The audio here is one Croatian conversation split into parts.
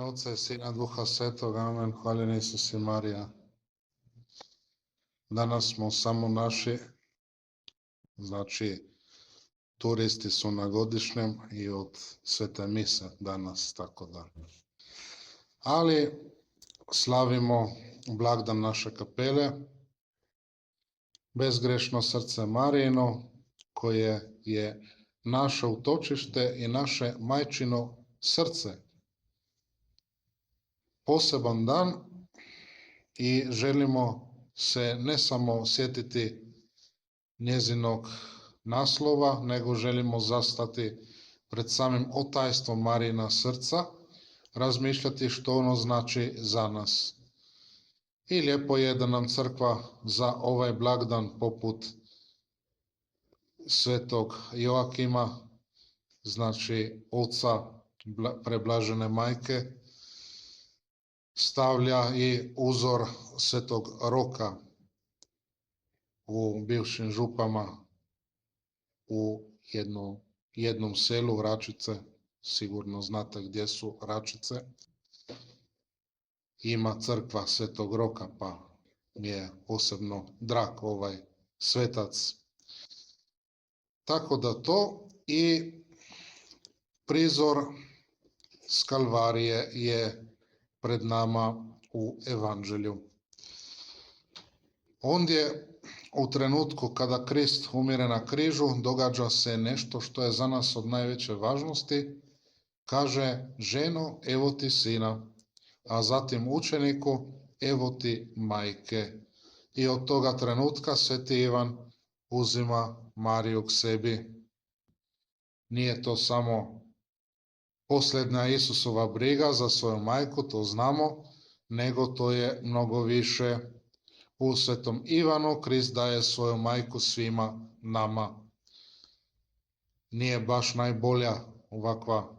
Oca i Sina, Duha Svetog, amen. Hvaljen Isus i Marija. Danas smo samo naši, znači turisti su na godišnjem i od Svete mise danas, tako da. Ali slavimo blagdan naše kapele, bezgrešno srce Marijino, koje je naše utočište i naše majčino srce. Poseban dan i želimo se ne samo sjetiti njezinog naslova, nego želimo zastati pred samim otajstvom Marijina srca, razmišljati što ono znači za nas. I lijepo je da nam crkva za ovaj blagdan poput svetog Joakima, znači oca preblažene majke, stavlja i uzor svetog Roka u bivšim župama u jednom selu Račice. Sigurno znate gdje su Račice. Ima crkva svetog Roka, pa mi je posebno drag ovaj svetac. Tako da to i prizor s Kalvarije je pred nama u Evanđelju. Ondje u trenutku kada Krist umire na križu događa se nešto što je za nas od najveće važnosti. Kaže: ženo, evo ti sina, a zatim učeniku: evo ti majke. I od toga trenutka sveti Ivan uzima Mariju k sebi. Nije to samo posljednja Isusova briga za svoju majku, to znamo, nego to je mnogo više. U svetom Ivanu Krist daje svoju majku svima nama. Nije baš najbolja ovakva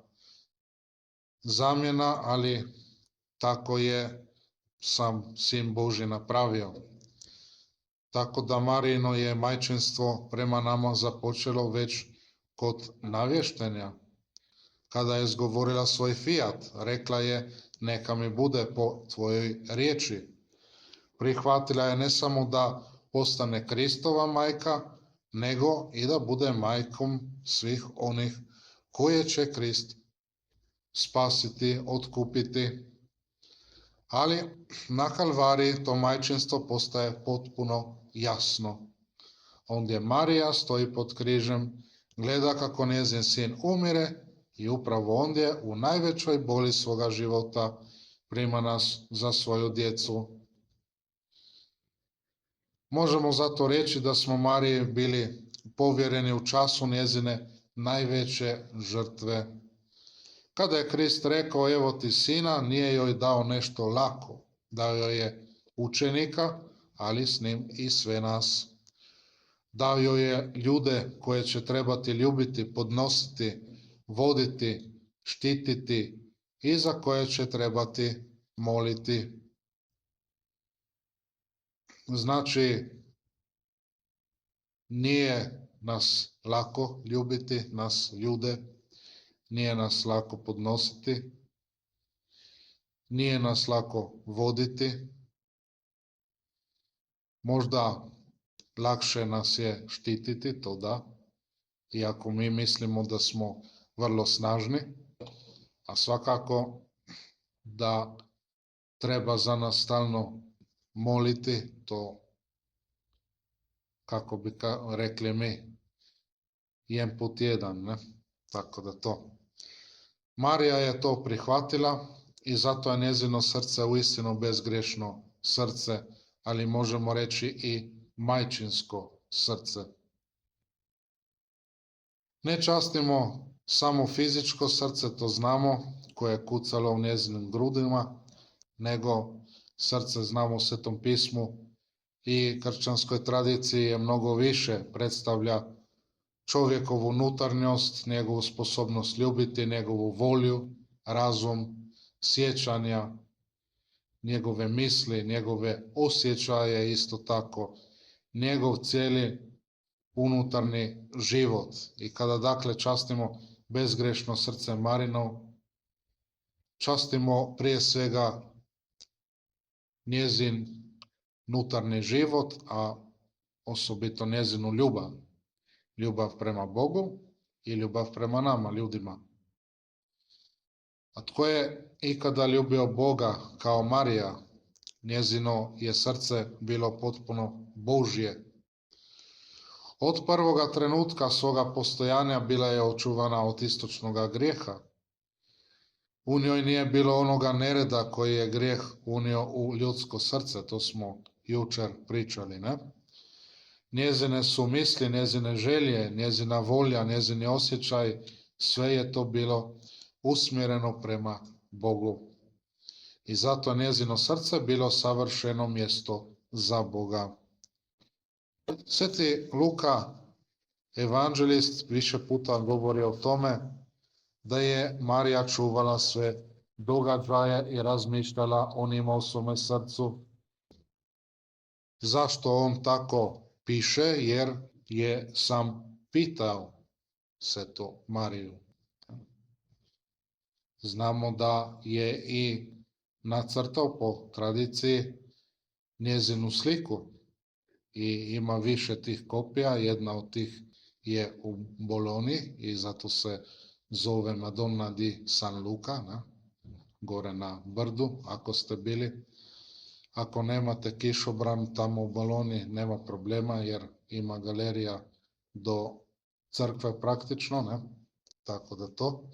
zamjena, ali tako je sam Sin Božji napravio. Tako da Marijino je majčinstvo prema nama započelo već kod navještenja. Kada je izgovorila svoj fiat, rekla je: neka mi bude po tvojoj riječi. Prihvatila je ne samo da postane Kristova majka, nego i da bude majkom svih onih koje će Krist spasiti, otkupiti. Ali na Kalvariji to majčinstvo postaje potpuno jasno. Ondje Marija stoji pod križem, gleda kako njezin sin umire i upravo ondje u najvećoj boli svoga života prima nas za svoju djecu. Možemo zato reći da smo Mariji bili povjereni u času njezine najveće žrtve. Kada je Krist rekao: evo ti sina, nije joj dao nešto lako. Dao joj je učenika, ali s njim i sve nas. Dao joj je ljude koje će trebati ljubiti, podnositi, voditi, štititi i za koje će trebati moliti. Znači, nije nas lako ljubiti, nas ljude, nije nas lako podnositi, nije nas lako voditi. Možda lakše nas je štititi, to da, iako mi mislimo da smo vrlo snažni, a svakako da treba za nas stalno moliti, to, kako bi rekli mi, jedan put jedan, ne? Tako da to. Marija je to prihvatila i zato je njezino srce uistinu bezgrešno srce, ali možemo reći i majčinsko srce. Ne častimo samo fizičko srce, to znamo, koje je kucalo u njezinim grudima, nego srce, znamo, u Svetom pismu i kršćanskoj tradiciji je mnogo više, predstavlja čovjekovu unutarnjost, njegovu sposobnost ljubiti, njegovu volju, razum, sjećanja, njegove misli, njegove osjećaje, isto tako njegov cijeli unutarnji život. I kada dakle častimo bezgrešno srce Marino, častimo prije svega njezin unutarnji život, a osobito njezinu ljubav. Ljubav prema Bogu i ljubav prema nama, ljudima. A tko je ikada ljubio Boga kao Marija? Njezino je srce bilo potpuno Božje. Od prvoga trenutka svoga postojanja bila je očuvana od istočnoga grijeha. U njoj nije bilo onoga nereda koji je grijeh unio u ljudsko srce, to smo jučer pričali, ne? Njezine su misli, njezine želje, njezina volja, njezini osjećaj, sve je to bilo usmjereno prema Bogu. I zato njezino srce bilo savršeno mjesto za Boga. Sveti Luka, evanđelist, više puta govori o tome da je Marija čuvala sve događaje i razmišljala o njima u svome srcu. Zašto on tako piše? Jer je sam pitao svetu Mariju. Znamo da je i nacrtao po tradiciji njezinu sliku i ima više tih kopija, jedna od tih je u Boloni i zato se zove Madonna di San Luca, ne? Gore na brdu, ako ste bili. Ako nemate kišobran tamo u Boloni, nema problema jer ima galerija do crkve praktično, ne? Tako da to.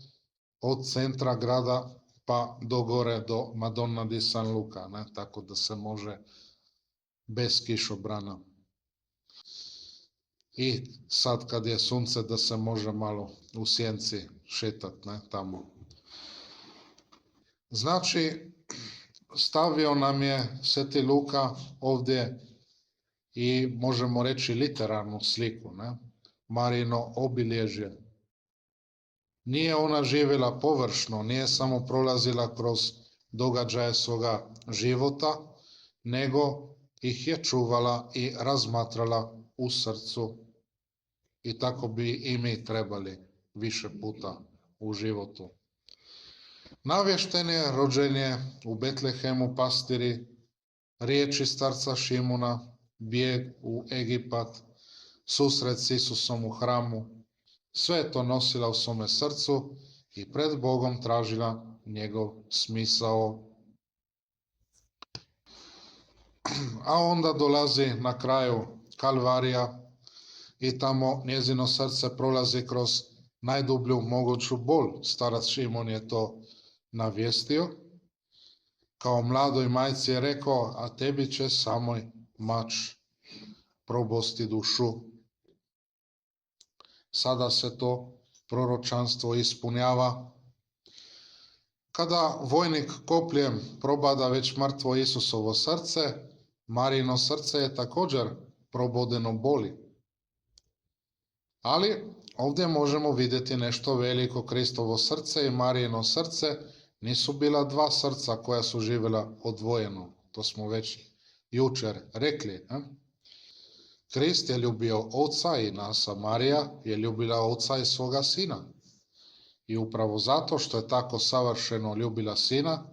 Od centra grada pa do gore do Madonna di San Luca, ne? Tako da se može bez kišobrana. I sad kad je sunce da se može malo u sjenci šetat, ne, tamo. Znači, stavio nam je Sveti Luka ovdje i možemo reći literarnu sliku, ne? Marijino obilježje. Nije ona živjela površno, nije samo prolazila kroz događaje svoga života, nego ih je čuvala i razmatrala u srcu. I tako bi i mi trebali više puta u životu. Navještenje, rođenje u Betlehemu pastiri, riječi starca Šimuna, bijeg u Egipat, susret s Isusom u hramu, sve je to nosila u svome srcu i pred Bogom tražila njegov smisao. A onda dolazi na kraju Kalvarija i tamo njezino srce prolazi kroz najdublju moguću bol. Starac Šimon je to navijestio. Kao mladoj majci je rekao, a tebi će samoj mač probosti dušu. Sada se to proročanstvo ispunjava. Kada vojnik kopljem probada već mrtvo Isusovo srce, Marijino srce je također probodeno boli. Ali ovdje možemo vidjeti nešto veliko. Kristovo srce i Marijino srce nisu bila dva srca koja su živjela odvojeno. To smo već jučer rekli. Ne? Krist je ljubio oca i nas, a Marija je ljubila oca i svoga sina. I upravo zato što je tako savršeno ljubila sina,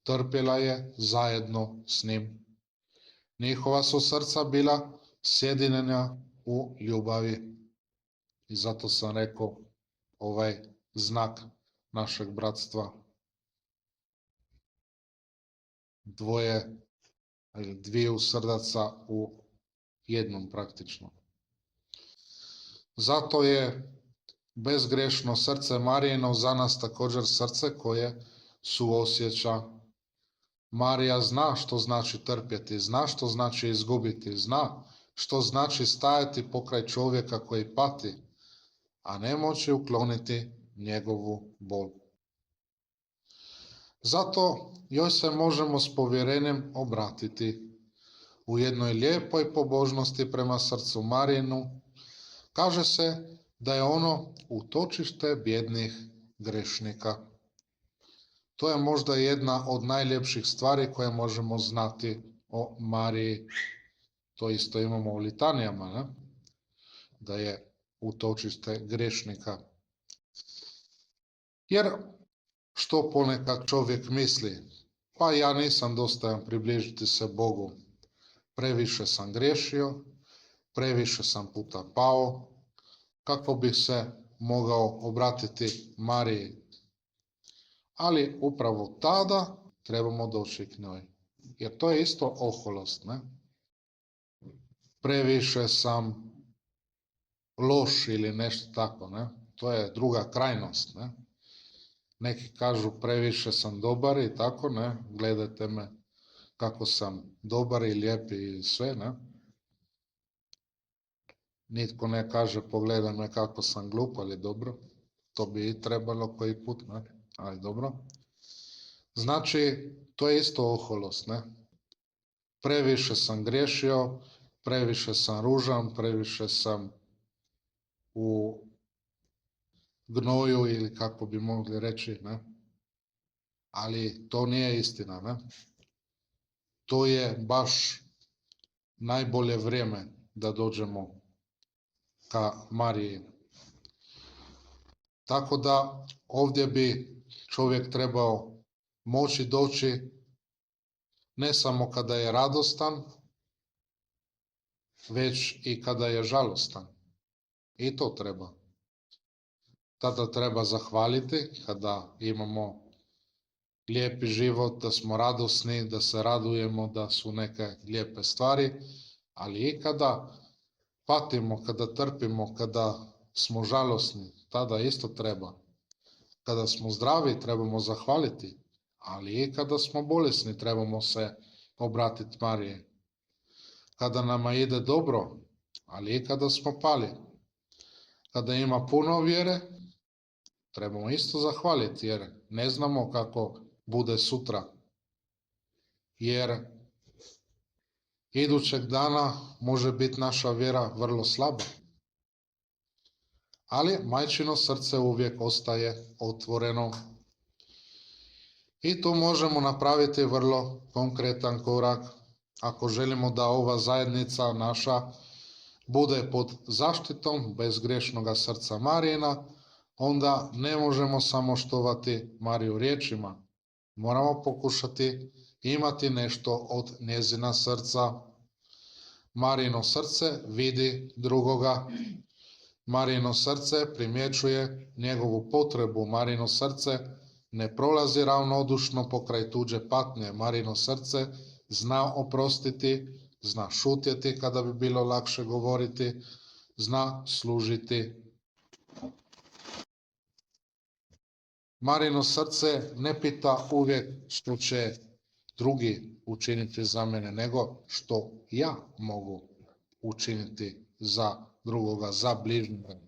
trpjela je zajedno s njim. Njihova su srca bila sjedinjena u ljubavi. I zato sam rekao ovaj znak našeg bratstva. Dviju srdaca u jednom praktično. Zato je bezgrešno srce Marijino za nas također srce koje suosjeća. Marija zna što znači trpjeti, zna što znači izgubiti, zna što znači stajati pokraj čovjeka koji pati, a ne moći ukloniti njegovu bol. Zato joj se možemo s povjerenjem obratiti. U jednoj lijepoj pobožnosti prema srcu Marijinu kaže se da je ono utočište bjednih grešnika. To je možda jedna od najljepših stvari koje možemo znati o Mariji. To isto imamo u litanijama, ne? Da je utočište grešnika. Jer što ponekad čovjek misli, pa ja nisam dostojan približiti se Bogu. Previše sam griješio, previše sam puta pao, kako bih se mogao obratiti Mariji. Ali upravo tada trebamo doći k njoj. Jer to je isto oholost, ne? Previše sam loš ili nešto tako, ne? To je druga krajnost, ne? Neki kažu previše sam dobar i tako, ne? Gledajte me kako sam dobar i lijep i sve, ne? Nitko ne kaže pogledaj me kako sam glup, ali dobro. To bi i trebalo koji put, ne? Ali dobro. Znači, to je isto oholost, ne? Previše sam griješio, previše sam ružan, previše sam u gnoju ili kako bi mogli reći, ne? Ali to nije istina, ne? To je baš najbolje vrijeme da dođemo ka Mariji. Tako da ovdje bi čovjek trebao moći doći ne samo kada je radostan, već i kada je žalostan. I to treba. Tada treba zahvaliti kada imamo lijepi život, da smo radosni, da se radujemo, da su neke lijepe stvari, ali i kada patimo, kada trpimo, kada smo žalosni, tada isto treba. Kada smo zdravi, trebamo zahvaliti, ali i kada smo bolesni, trebamo se obratiti Mariji. Kada nama ide dobro, ali i kada smo pali. Kada ima puno vjere, trebamo isto zahvaliti, jer ne znamo kako bude sutra. Jer idućeg dana može biti naša vjera vrlo slaba. Ali majčino srce uvijek ostaje otvoreno. I tu možemo napraviti vrlo konkretan korak. Ako želimo da ova zajednica naša bude pod zaštitom bezgrešnoga srca Marijina, onda ne možemo samo štovati Mariju riječima. Moramo pokušati imati nešto od njezina srca. Marijino srce vidi drugoga. Marijino srce primjećuje njegovu potrebu. Marijino srce ne prolazi ravnodušno pokraj tuđe patnje. Marijino srce zna oprostiti, zna šutjeti kada bi bilo lakše govoriti, zna služiti. Marijino srce ne pita uvijek što će drugi učiniti za mene, nego što ja mogu učiniti za drugoga, za bližnjega.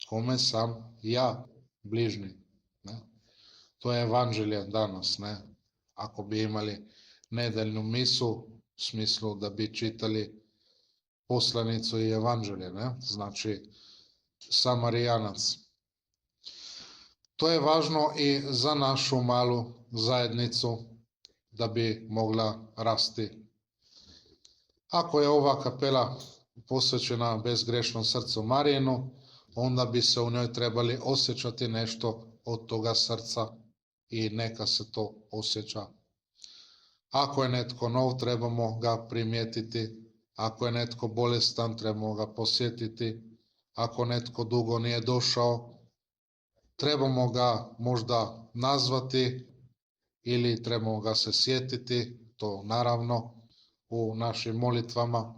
Kome sam ja bližnji? Ne? To je evanđelje danas. Ne? Ako bi imali nedeljnu misu, u smislu da bi čitali poslanicu i evanđelje, ne? Znači Samarijanac. To je važno i za našu malu zajednicu da bi mogla rasti. Ako je ova kapela posvećena bezgrešnom srcu Marijinu, onda bi se u njoj trebali osjećati nešto od toga srca i neka se to osjeća. Ako je netko nov, trebamo ga primijetiti. Ako je netko bolestan, trebamo ga posjetiti. Ako netko dugo nije došao, trebamo ga možda nazvati ili trebamo ga se sjetiti, to naravno u našim molitvama.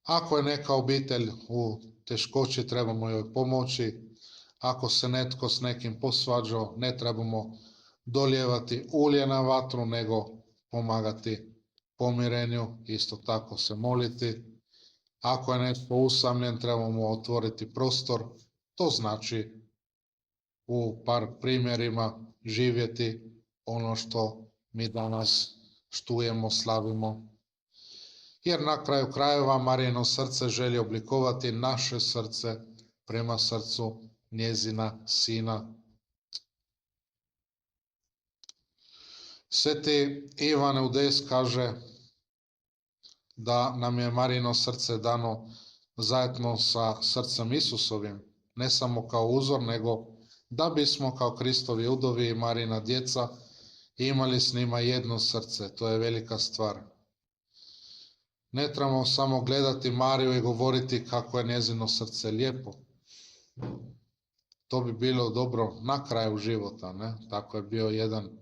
Ako je neka obitelj u teškoći, trebamo joj pomoći. Ako se netko s nekim posvađao, ne trebamo dolijevati ulje na vatru, nego pomagati pomirenju, isto tako se moliti. Ako je netko usamljen, trebamo otvoriti prostor, to znači u par primjerima živjeti ono što mi danas štujemo, slavimo. Jer na kraju krajeva Marijino srce želi oblikovati naše srce prema srcu njezina sina. Sveti Ivan Eudes kaže da nam je Marijino srce dano zajedno sa srcem Isusovim, ne samo kao uzor, nego da bismo kao Kristovi udovi i Marina djeca imali s njima jedno srce. To je velika stvar. Ne trebamo samo gledati Mariju i govoriti kako je njezino srce lijepo. To bi bilo dobro na kraju života, ne? Tako je bio jedan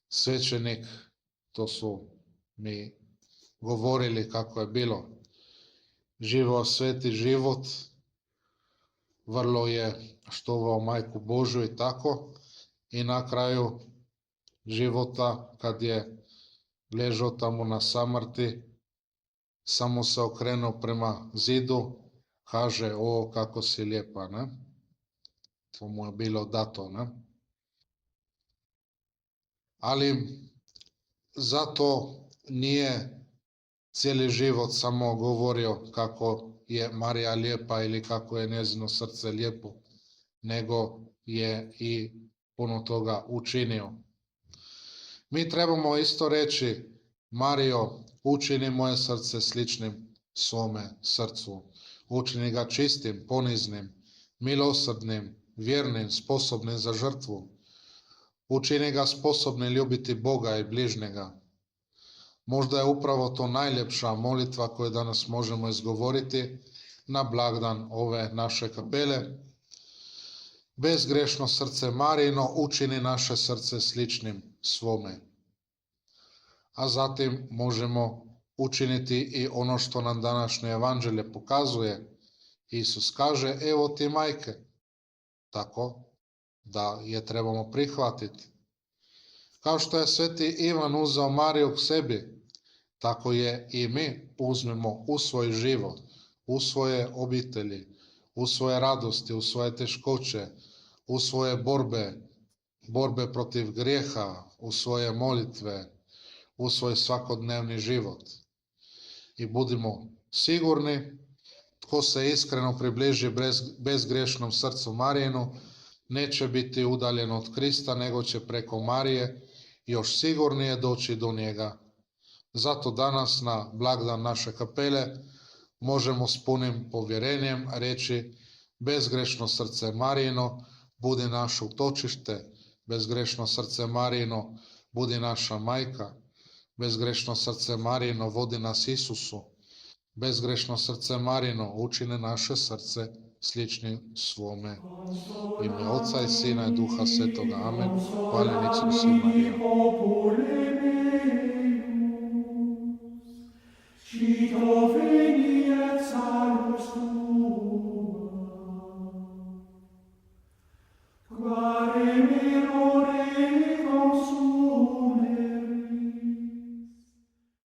svećenik, to su mi govorili kako je bilo. Živao sveti život, vrlo je štovao Majku Božju i tako. I na kraju života, kad je ležao tamo na samrti, samo se okrenuo prema zidu, kaže, o, kako si lijepa, ne? To mu je bilo dato, ne? Ali zato nije cijeli život samo govorio kako je Marija lijepa ili kako je njezino srce lijepo, nego je i puno toga učinio. Mi trebamo isto reći, Mario, učini moje srce sličnim svome srcu. Učini ga čistim, poniznim, milosrdnim, vjernim, sposobnim za žrtvu. Učini ga sposobnim ljubiti Boga i bližnjega. Možda je upravo to najljepša molitva koju danas možemo izgovoriti na blagdan ove naše kapele. Bezgrešno srce Marijino, učini naše srce sličnim svome. A zatim možemo učiniti i ono što nam današnje evanđelje pokazuje. Isus kaže, evo ti majke, tako da je trebamo prihvatiti. Kao što je sveti Ivan uzeo Mariju k sebi, tako je i mi uzmemo u svoj život, u svoje obitelji, u svoje radosti, u svoje teškoće, u svoje borbe protiv grijeha, u svoje molitve, u svoj svakodnevni život. I budimo sigurni, tko se iskreno približi bezgrešnom srcu Marijinu, neće biti udaljen od Krista, nego će preko Marije još sigurnije doći do njega. Zato danas na blagdan naše kapele možemo s punim povjerenjem reći, bezgrešno srce Marijino, budi naše utočište, bezgrešno srce Marijino, budi naša majka, bezgrešno srce Marijino, vodi nas Isusu, bezgrešno srce Marijino, učine naše srce sličnim svome. Ime Oca i Sina i Duha Svetoga. Amen. Hvaljen Isus i Marija.